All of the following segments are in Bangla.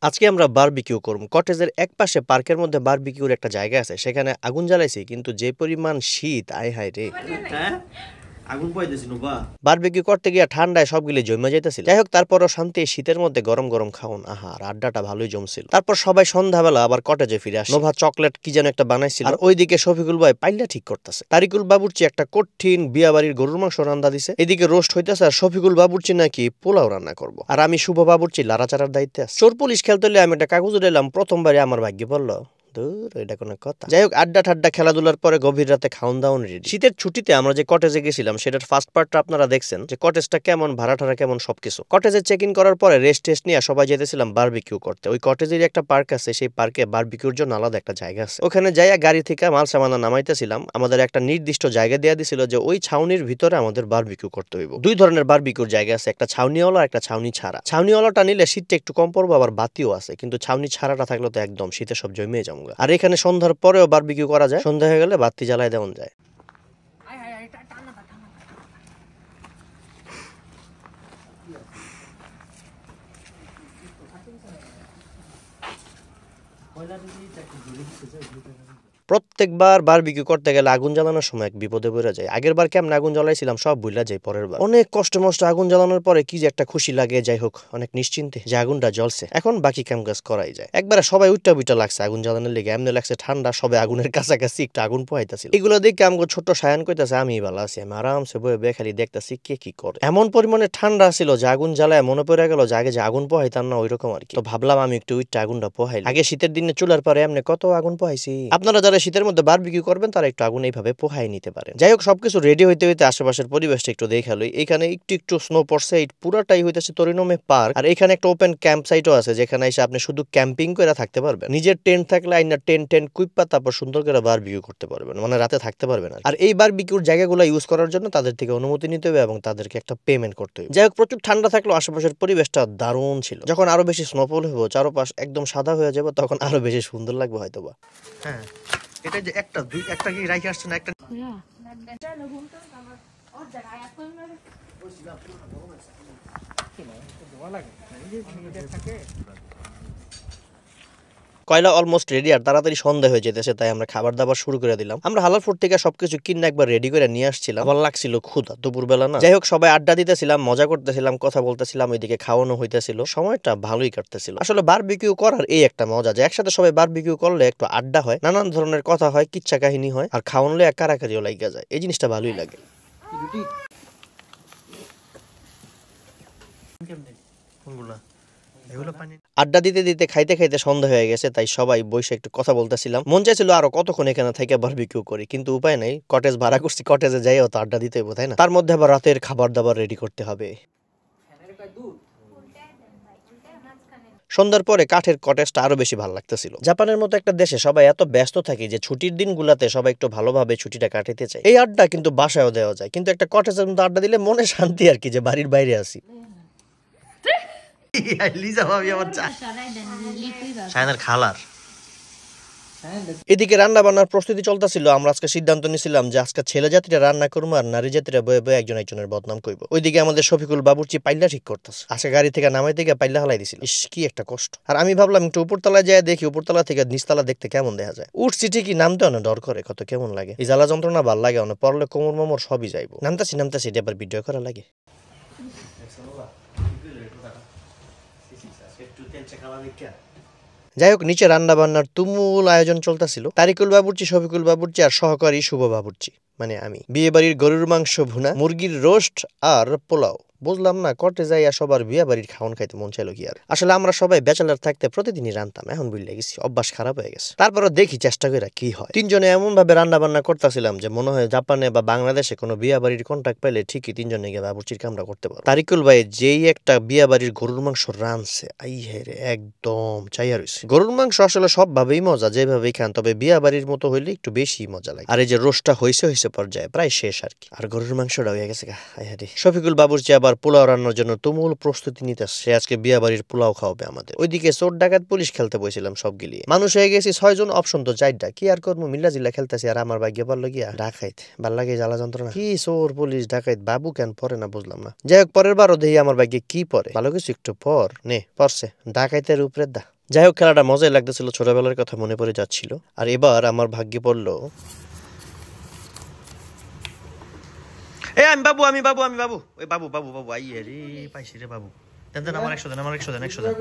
আজকে আমরা বারবিকিউ করব। কটেজের একপাশে পার্কের মধ্যে বারবিকিউর একটা জায়গা আছে, সেখানে আগুন জ্বালাইছি, কিন্তু যে পরিমাণ শীত, আয় হায় রে। আগুন পাইতেছি বা বারবিকিউ করতে গিয়ে ঠান্ডায় সবগুলি জমে যাইতেছিল। যাই হোক, তারপরও শান্তি শীতের মধ্যে গরম গরম খাওন, আহা, আর আড্ডাটা ভালোই জমছিল। তারপর সবাই সন্ধ্যাবেলা আবার কটেজে ফিরে আসে। নোভা চকলেট কি যেন একটা বানাইছিল, আর ওইদিকে শফিকুল ভাই পাইলা ঠিক করতেছে। তারিকুল বাবুর্চি একটা কঠিন বিয়া বাড়ির গরুর মাংস রান্না দিছে, এদিকে রোস্ট হইতেছে, আর শফিকুল বাবুর্চি নাকি পোলাও রান্না করবো, আর আমি শুভ বাবুর্চি লাড়াচাড়ার দায়িত্বে আছি। চোর পুলিশ খেলতে হলে আমি একটা কাগজ উঠাইলাম, প্রথমবারে আমার ভাগ্যে পড়লো। এটা কোনো কথা? যাই হোক, আড্ডা ঠাড্ডা খেলাধুলার পরে গভীর রাতে খাওন দাওন রেডি। শীতের ছুটিতে আমরা যে কটেজে গেছিলাম সেটার ফার্স্ট পার্টটা আপনারা দেখছেন, যে কটেজটা কেমন, ভাড়া ঠাড়া কেমন, সবকিছু। কটেজে চেক ইন করার পরে রেস্ট টেস্ট নিয়ে সবাই যেতেছিলাম বারবিকিউ করতে। ওই কটেজের একটা পার্ক আছে, সেই পার্কে বারবিকিউর জন্য আলাদা একটা জায়গা আছে। ওখানে যাইয়া গাড়ি থেকে মাল সামানা নামাইতেছিলাম। আমাদের একটা নির্দিষ্ট জায়গা দেওয়া দিছিল যে ওই ছাউনির ভিতরে আমাদের বারবিকিউ করতে হইব। দুই ধরনের বারবিকিউর জায়গা আছে, একটা ছাউনিওয়ালা, একটা ছাউনি ছাড়া। ছাউনিওয়ালাটা নিলে শীতটা একটু কম পড়বো, আবার বাতিও আছে, কিন্তু ছাউনি ছাড়াটা থাকলে তো একদম শীতে সব জমে যাবো। আর এখানে সন্ধ্যার পরেও বারবিকিউ করা যায়, সন্ধ্যা হয়ে গেলে বাতি জ্বালায় দেওয়া যায়। প্রত্যেকবার বারবিকিউ করতে গেলে আগুন জ্বালানোর সময় এক বিপদে পড়ে যায়। আগের বার কেমন আগুন জ্বালাইছিলাম সব ভুলা যায় পরের বার। অনেক কষ্ট মষ্ট আগুন জ্বালানোর পরে কি যে একটা খুশি লাগে। যাই হোক, অনেক নিশ্চিন্তে যে আগুনটা জ্বলছে, এখন বাকি কাম কাজ করাই যায়। একবারে সবাই উইটা বুইটা লাগছে আগুন জ্বালানোর লেগে, এমনি লাগছে ঠান্ডা, সবে আগুনের কাছাকাছি একটা আগুন পোহাইতেছিল। এগুলো দেখে আমগো ছোট্ট সায়ান কইতাছে আমি ভালো আছি, আমি আরামসে বয়ে বয়ে খালি দেখতেছি কে কি করে। এমন পরিমাণে ঠান্ডা ছিল যে আগুন জ্বালায় মনে পড়ে গেল যে আগে যে আগুন পোহাইতাম না, ওইরকম আর কি। তো ভাবলাম আমি একটু উইটা আগুনটা পোহাই। আগে শীতের দিনে চুলার পরে এমনি কত আগুন পোহাইছি। আপনারা যারা শীতের মধ্যে বারবিকিউ করবেন তারা একটু আগুন এইভাবে পোহাই নিতে পারেন। যাই হোক, সবকিছু রেডি হইতে হইতে আশেপাশের পরিবেশটা একটু দেখালই। এখানে একটু একটু স্নো পড়ছে, এই পুরাটাই হইতেছে তরিনমে পার্ক। আর এখানে একটা ওপেন ক্যাম্প সাইটও আছে, যেখানে এসে আপনি শুধু ক্যাম্পিং করে থাকতে পারবেন। নিজের টেন্ট থাকলে আইনা টেন্ট কুইপা তারপর সুন্দর করে বারবিকিউ করতে পারবেন, মানে রাতে থাকতে পারবেন। আর এই বারবিকিউর জায়গাগুলো ইউজ করার জন্য তাদের থেকে অনুমতি নিতে হবে এবং তাদেরকে একটা পেমেন্ট করতে হবে। যাই হোক, প্রচুর ঠান্ডা থাকলেও আশেপাশের পরিবেশটা দারুণ ছিল। যখন আরো বেশি স্নোফল হইব, চারপাশ একদম সাদা হয়ে যাবে, তখন আরো বেশি সুন্দর লাগবে হয়তোবা। হ্যাঁ, এটা যে একটা দুই একটা কি রাইখে আসছে না একটা। কয়লা অলমোস্ট রেডি, আর তাড়াতাড়ি সন্ধ্যা হয়ে যেতেছে, তাই আমরা খাবার দাবার শুরু করে দিলাম। আমরা হালাল ফুড থেকে সবকিছু কিনে একবার রেডি করে নিয়ে আসছিলাম। আমার লাগছিল ক্ষুধা, দুপুরবেলা না। যাই হোক, সবাই আড্ডা দিতেছিলাম, মজা করতেছিলাম, কথা বলতেছিলাম, ওইদিকে খাওয়ানো হইতেছিল, সময়টা ভালোই কাটতেছিল। আসলে বারবিকিউ করার এই একটা মজা যে একসাথে সবাই বারবিকিউ করলে একটু আড্ডা হয়, নানান ধরনের কথা হয়, কিচ্ছা কাহিনী হয়, আর খাওয়ানলে এক কারাকারিও লাগা যায়। এই জিনিসটা ভালোই লাগে। আড্ডা দিতে দিতে খাইতে খাইতে সন্ধ্যা হয়ে গেছে, তাই সবাই বসে একটু কথা বলতেছিলাম। মন চাইছিল আরো কতক্ষণ এখানে থেকে বারবিকিউ করি, কিন্তু উপায় নাই, কটেজ ভাড়া করছি, কটেজে যাইও তো আড্ডা দিতে হবে, তাই না? তার মধ্যে আবার রাতের খাবার দাবার রেডি করতে হবে। সন্ধ্যার পরে কাঠের কটেজটা আরো বেশি ভালো লাগতেছিল। জাপানের মতো একটা দেশে সবাই এত ব্যস্ত থাকে যে ছুটির দিনগুলাতে সবাই একটু ভালোভাবে ছুটিটা কাটাতে চায়। এই আড্ডা কিন্তু বাসায়ও দেওয়া যায়, কিন্তু একটা কটেজের মধ্যে আড্ডা দিলে মনে শান্তি আর কি, যে বাড়ির বাইরে আছি। এদিকে রান্না বান্নার প্রস্তুতি চলতেছিল। আমরা আজকে সিদ্ধান্ত নিয়েছিলাম যে আজকে ছেলে জাতিরা রান্না করবো, আর নারী জাতিরা বয়ে বয়ে একজন একজনের বদনাম করবো। ওইদিকে আমাদের শফিকুল বাবুর্চি পাইলা ঠিক করতেছে। আজকে গাড়ি থেকে নামাইতে গিয়ে পাইলা হালাই দিছিল, ইস কি একটা কষ্ট। আর আমি ভাবলাম একটু উপরতলায় যায় দেখি, উপরতলা থেকে নিচতলা দেখতে কেমন দেখা যায়। উঠছি ঠিকই, নামতে অনেক ডর করে, কত কেমন লাগে। এই জ্বালা যন্ত্রণা ভাল লাগে, অনেক পড়লে কোমর মোমর সবই যাইবো। নামতাছি এটা আবার ভিডিও করা লাগে। যাই হোক, নিচে রান্না বান্নার তুমুল আয়োজন চলতেছিল। তারিকুল বাবুর্চি, শফিকুল বাবুর্চি আর সহকারী শুভ বাবুর্চি মানে আমি। বিয়ে বাড়ির গরুর মাংস ভুনা, মুরগির রোস্ট আর পোলাও। বুঝলাম না, কটে যাইয়া সবার বিয়ে বাড়ির খাওয়ান খাইতে মন চাইলো কি আর। আসলে আমরা সবাই ব্যাচেলার থাকতে প্রতিদিনই রান্তাম, এখন বুঝলে গেছি অভ্যাস খারাপ হয়ে গেছে। তারপরও দেখি চেষ্টা করে কি হয়। তিনজনে এমন ভাবে রান্না বান্না করতেছিলাম যে মনে হয় জাপানে বা বাংলাদেশে কোনো বিয়ে বাড়ির কন্ট্যাক্ট পেলে ঠিকই তিনজনে গিয়ে বাবুর্চির কামরা করতে পারো। তারিকুল ভাই যেই একটা বিয়ে বাড়ির গরুর মাংস রানছে, আই হেরে একদম চাইয়া রয়েছে। গরুর মাংস আসলে সব ভাবেই মজা, যেভাবেই খান, তবে বিয়ে বাড়ির মতো হইলে একটু বেশি মজা লাগে। আর এই যে রোস্টটা হয়েছে পর্যায়ে প্রায় শেষ আর কি। আর গরুর মাংসটা হয়ে গেছে শফিকুল বাবুর চেয়ে আবার পোলাও রান্নার জন্য তুমুল প্রস্তুতি নিতে সে আজকে বিয়া বাড়ির পোলাও খাওয়াবে আমাদের। ওইদিকে চোর ডাকাত পুলিশ খেলতে বসেছিলাম সব গিলিয়ে, মানুষ হয়ে গেছি 6 জন, অপশন তো 4টা, কি আর করবো মিল্লা জিল্লা খেলতেছি। আর আমার ভাগ্যে পারলো গিয়া ডাকাইত, ভাল লাগে জ্বালা যন্ত্রণা। কি চোর পুলিশ ডাকাইত বাবু কেন পরে না বুঝলাম না। যাই হোক পরের বারও দেখি আমার ভাগ্যে কি পরে, ভালো কিছু একটু পর নে পড়ছে ডাকাইতের উপরে দা। যাই হোক খেলাটা মজাই লাগতেছিল, ছোটবেলার কথা মনে পড়ে যাচ্ছিল। আর এবার আমার ভাগ্যে পড়লো আমি বাবু ওই বাবু আই রে পাইছি রে বাবু। আমার 100 দেন, আমার 100 দেন, 100 দেন।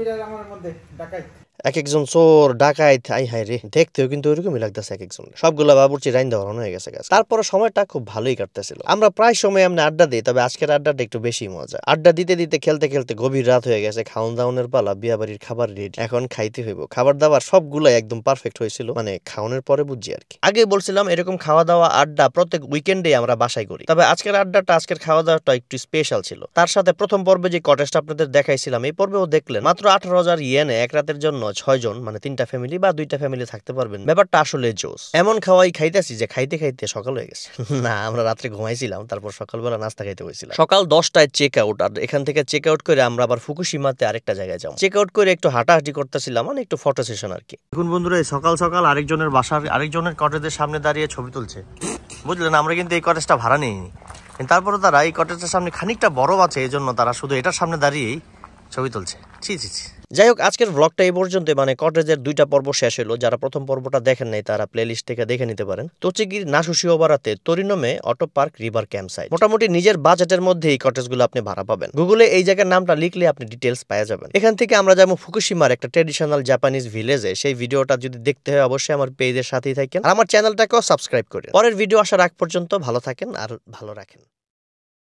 এক একজন চোর ডাকাইত আই হাই রে, দেখতেও কিন্তু ওইরকমই লাগতেছে এক একজন। সবগুলা বাবুর্চি রাইন দেওয়া হয়ে গেছে। তারপরে সময়টা খুব ভালোই কাটতেছিল। আমরা প্রায় সময় আমরা আড্ডা দিই, তবে আজকের আড্ডাটা একটু বেশি মজা। আড্ডা দিতে দিতে খেলতে খেলতে গভীর রাত হয়ে গেছে, খাওন দাওনের পালা, বিয়া বাড়ির খাবার রেডি, এখন খাইতে হইব। খাবার দাবার সবগুলাই একদম পারফেক্ট হয়েছিল, মানে খাওয়ানোর পরে বুঝছি আর কি। আগে বলছিলাম এরকম খাওয়া দাওয়া আড্ডা প্রত্যেক উইকেন্ডে আমরা বাসায় করি, তবে আজকের আড্ডাটা আজকের খাওয়া দাওয়াটা একটু স্পেশাল ছিল। তার সাথে প্রথম পর্বে যে কটেজটা আপনাদের দেখাইছিলাম, এই পর্বেও দেখলেন মাত্র 18,000 ইয়েনে এক রাতের জন্য 6 জন, মানে 3টা ফ্যামিলি বা 2টা ফ্যামিলি থাকতে পারবেন। ব্যাপারটা আসলে জোস। এমন খাওয়াই খাইতেছি যে খাইতে খাইতে সকাল হয়ে গেছে। না আমরা রাত্রে ঘুমাইছিলাম, তারপর সকালবেলা নাস্তা খাইতে হয়েছিলাম। সকাল 10টায় চেক আউট, আর এখান থেকে চেক আউট করে আমরা আবার ফুকুশিমাতে আরেকটা জায়গায় যাবো। চেক আউট করে একটু হাঁটাহাঁটি করতেছিলাম, মানে একটু ফটো সেশন আর কি। এখন বন্ধুরা সকাল সকাল আরেকজনের বাসার আরেকজনের কটেজের সামনে দাঁড়িয়ে ছবি তুলছে, বুঝলেন। আমরা কিন্তু এই কটেজটা ভাড়া নিইনি, তারপরে তারা এই কটেজের সামনে খানিকটা বরফ আছে, এই জন্য তারা শুধু এটার সামনে দাঁড়িয়েই ছবি তুলছে। ছি। যাই হোক আজকের ব্লগটা এই পর্যন্ত, মানে কটেজের 2টা পর্ব শেষ হলো। যারা প্রথম পর্বটা দেখেন নাই তারা প্লেলিস্ট থেকে দেখে নিতে পারেন। তোচিগির নাসুশিওবারাতে Torinome auto park river camp site. মোটামুটি নিজের বাজেটের মধ্যে এই কটেজগুলো আপনি ভাড়া পাবেন। গুগলে এই জায়গার নামটা লিখলে আপনি ডিটেলস পাওয়া যাবেন। এখান থেকে আমরা যাবো ফুকুশিমার একটা ট্রেডিশনাল জাপানিজ ভিলেজে। সেই ভিডিওটা যদি দেখতে হয় অবশ্যই আমার পেজের সাথেই থাকেন, আর আমার চ্যানেলটাকেও সাবস্ক্রাইব করেন। পরের ভিডিও আসার আগ পর্যন্ত ভালো থাকেন আর ভালো রাখেন।